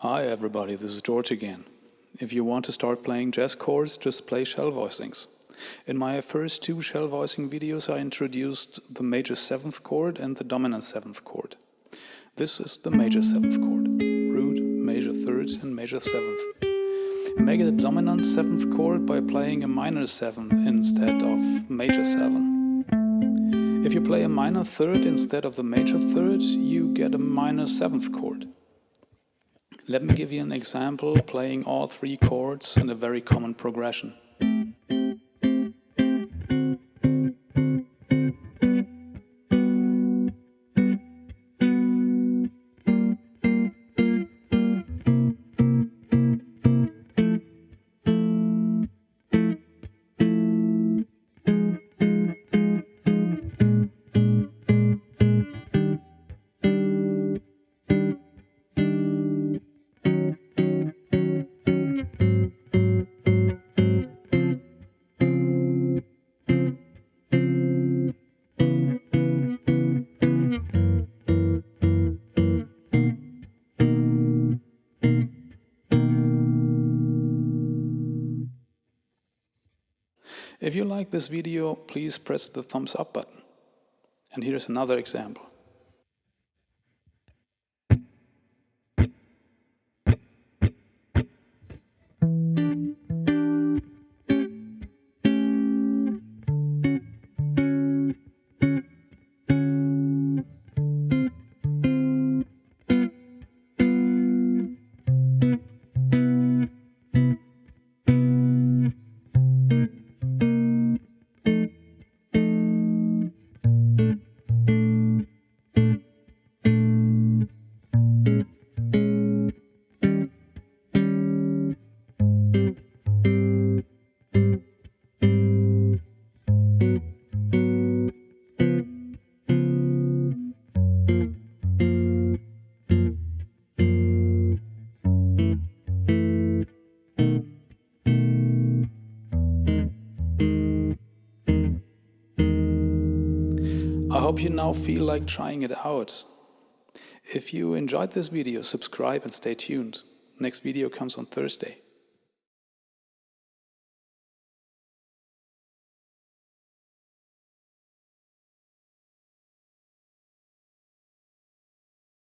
Hi everybody, this is George again. If you want to start playing jazz chords, just play shell voicings. In my first two shell voicing videos I introduced the major 7th chord and the dominant 7th chord. This is the major 7th chord. Root, major 3rd and major 7th. Make it a dominant 7th chord by playing a minor 7 instead of major 7. If you play a minor 3rd instead of the major 3rd, you get a minor 7th chord. Let me give you an example playing all 3 chords in a very common progression. If you like this video, please press the thumbs up button. And here's another example. I hope you now feel like trying it out. If you enjoyed this video, subscribe and stay tuned. Next video comes on Thursday.